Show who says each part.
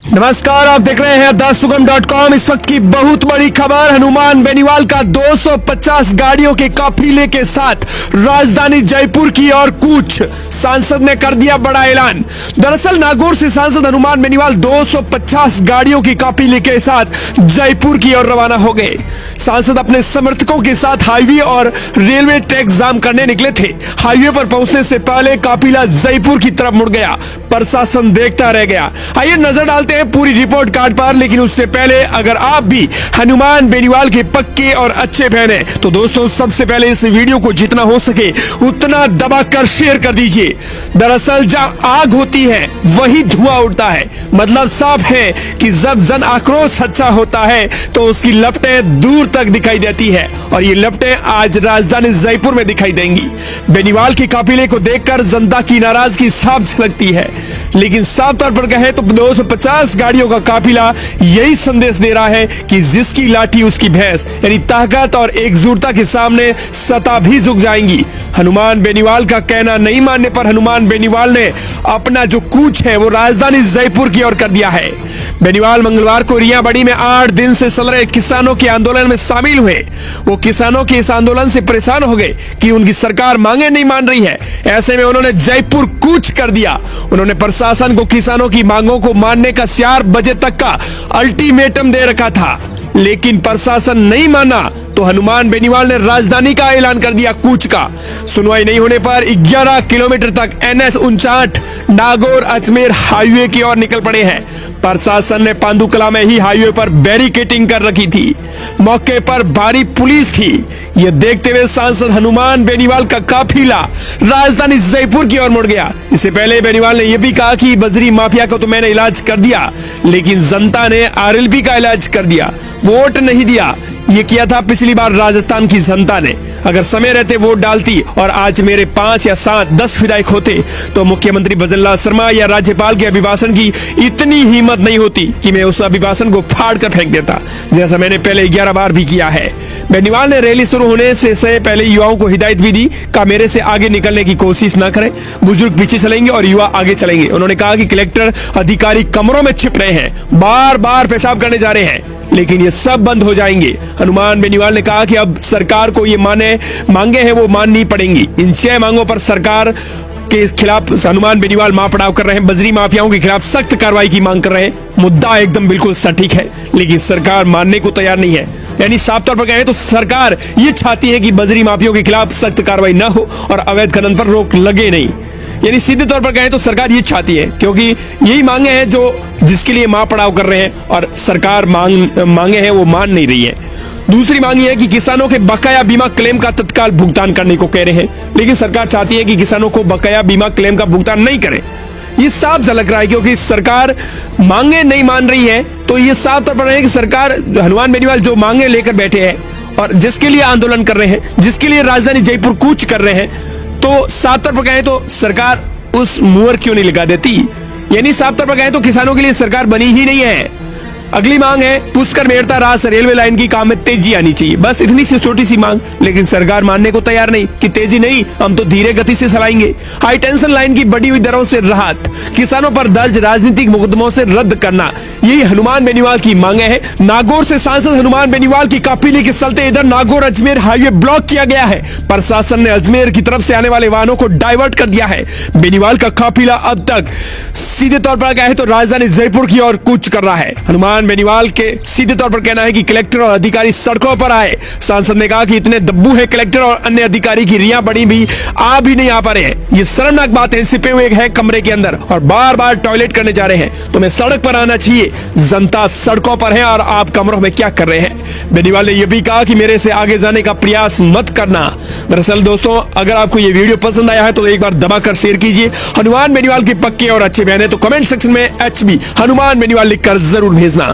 Speaker 1: नमस्कार, आप देख रहे हैं dasugam.com। इस वक्त की बहुत बड़ी खबर, हनुमान बेनीवाल का 250 गाड़ियों के काफिले के साथ राजधानी जयपुर की ओर कूच। सांसद ने कर दिया बड़ा ऐलान। दरअसल नागौर से सांसद हनुमान बेनीवाल 250 गाड़ियों के काफिले के साथ जयपुर की ओर रवाना हो गए। सांसद अपने समर्थकों के साथ हाईवे और रेलवे ट्रैक जाम करने निकले थे। हाईवे पर पहुंचने से पहले काफिला जयपुर की तरफ मुड़ गया, प्रशासन देखता रह गया। आइए नजर डालते हैं पूरी रिपोर्ट कार्ड पर, लेकिन उससे पहले अगर आप भी हनुमान बेनीवाल के पक्के और अच्छे फैन हैं तो दोस्तों सबसे पहले इस वीडियो को जितना हो सके उतना दबाकर शेयर कर दीजिए। दरअसल जहां आग होती है वही धुआं उड़ता है, मतलब साफ है कि जब जन आक्रोश सच्चा होता है तो उसकी लपटें दूर तक दिखाई देती है, और ये लपटें आज राजधानी जयपुर में दिखाई देंगी। बेनीवाल के काफिले को देखकर जनता की नाराजगी साफ झलकती है, लेकिन साफ तौर पर कहें तो 250 गाड़ियों का काफिला यही संदेश दे रहा है कि जिसकी लाठी उसकी भैंस, यानी ताकत और एकजुटता के सामने सत्ता भी झुक जाएंगी। हनुमान बेनीवाल का कहना नहीं मानने पर हनुमान बेनीवाल ने अपना जो कूच है वो राजधानी जयपुर की ओर कर दिया है। बेनीवाल मंगलवार को रियाबड़ी में 8 दिन से चल रहे किसानों के आंदोलन में शामिल हुए। वो किसानों के इस आंदोलन से परेशान हो गए कि उनकी सरकार मांगे नहीं मान रही है। ऐसे में उन्होंने जयपुर कूच कर दिया। उन्होंने प्रशासन को किसानों की मांगों को मानने का 4 बजे तक का अल्टीमेटम दे रखा था, लेकिन प्रशासन नहीं माना तो हनुमान बेनीवाल ने राजधानी का ऐलान कर दिया कूच का। सुनवाई नहीं होने पर 11 किलोमीटर तक NH 59 नागौर अजमेर हाईवे की ओर निकल पड़े हैं। प्रशासन ने पांडुकला में ही हाईवे पर बैरिकेडिंग कर रखी थी। मौके पर भारी पुलिस थी। यह देखते हुए सांसद हनुमान बेनीवाल का काफिला राजधानी जयपुर की ओर मुड़ गया। इससे पहले बेनीवाल ने यह भी कहा कि बजरी माफिया को तो मैंने इलाज कर दिया, लेकिन जनता ने RLP का इलाज कर दिया, वोट नहीं दिया। ये किया था पिछली बार राजस्थान की जनता ने। अगर समय रहते वोट डालती और आज मेरे 5 या 7 10 विधायक होते तो मुख्यमंत्री भजनलाल शर्मा या राज्यपाल के अभिभाषण की इतनी हिम्मत नहीं होती कि मैं उस अभिभाषण को फाड़ कर फेंक देता, जैसा मैंने पहले 11 बार भी किया है। बेनीवाल ने रैली शुरू होने से पहले युवाओं को हिदायत भी दी, कहा मेरे से आगे निकलने की कोशिश न करें, बुजुर्ग पीछे चलेंगे और युवा आगे चलेंगे। उन्होंने कहा कि कलेक्टर अधिकारी कमरों में छिप रहे हैं, बार बार पेशाब करने जा रहे हैं, लेकिन ये सब बंद हो जाएंगे। हनुमान बेनीवाल ने कहा कि अब सरकार को ये मांगे हैं वो माननी पड़ेंगी। इन 6 मांगों पर सरकार के खिलाफ हनुमान बेनीवाल महापड़ाव कर रहे हैं। बजरी माफियाओं के खिलाफ सख्त कार्रवाई की मांग कर रहे हैं। मुद्दा एकदम बिल्कुल सटीक है, लेकिन सरकार मानने को तैयार नहीं है। यानी साफ तौर पर कहें तो सरकार ये चाहती है कि बजरी माफियाओं के खिलाफ सख्त कार्रवाई न हो और अवैध खनन पर रोक लगे नहीं। यानी सीधे तौर पर कहें तो सरकार ये चाहती है, क्योंकि यही मांगे हैं जो जिसके लिए महापड़ाव कर रहे हैं, और सरकार मांगे हैं वो मान नहीं रही है। दूसरी मांग ये है कि किसानों के बकाया बीमा क्लेम का तत्काल भुगतान करने को कह रहे हैं, लेकिन सरकार चाहती है कि किसानों को बकाया बीमा क्लेम का भुगतान नहीं करें। ये साफ झलक रहा है, क्योंकि सरकार मांगे नहीं मान रही है तो ये साफ तौर पर है कि सरकार हनुमान बेनीवाल जो मांगे लेकर बैठे हैं और जिसके लिए आंदोलन कर रहे हैं, जिसके लिए राजधानी जयपुर कूच कर रहे हैं, तो साफ तौर पर कहें तो सरकार उस मुहर क्यों नहीं लगा देती। यानी साफ तौर पर कहें तो किसानों के लिए सरकार बनी ही नहीं है। अगली मांग है पुष्कर मेड़ता रास रेलवे लाइन की काम में तेजी आनी चाहिए। बस इतनी सी छोटी सी मांग, लेकिन सरकार मानने को तैयार नहीं कि तेजी नहीं, हम तो धीरे गति से चलाएंगे। हाई टेंशन लाइन की बढ़ी हुई दरों से राहत, किसानों पर दर्ज राजनीतिक मुकदमों से रद्द करना, यही हनुमान बेनीवाल की मांगे हैं। नागौर से सांसद हनुमान बेनीवाल की काफिले के चलते इधर नागौर अजमेर हाईवे ब्लॉक किया गया है। प्रशासन ने अजमेर की तरफ से आने वाले वाहनों को डाइवर्ट कर दिया है। बेनीवाल का काफिला अब तक सीधे तौर पर कहें तो राजधानी जयपुर की ओर कूच कर रहा है। हनुमान बेनीवाल के सीधे तौर पर कहना है कि कलेक्टर और अधिकारी सड़कों पर आए। सांसद ने कहा कि इतने दब्बू है कलेक्टर और अन्य अधिकारी की रियाबड़ी भी नहीं आ पा रहे हैं। ये शर्मनाक बात है, छिपे हुए हैं कमरे के अंदर और बार बार टॉयलेट करने जा रहे हैं। तुम्हें सड़क पर आना चाहिए, जनता सड़कों पर है और आप कमरों में क्या कर रहे हैं। बेनीवाल ने यह भी कहा कि मेरे से आगे जाने का प्रयास मत करना। दरअसल दोस्तों, अगर आपको यह वीडियो पसंद आया है तो एक बार दबाकर शेयर कीजिए। हनुमान बेनीवाल के पक्के और अच्छे बहन है तो कमेंट सेक्शन में HB हनुमान बेनीवाल लिखकर जरूर भेजना।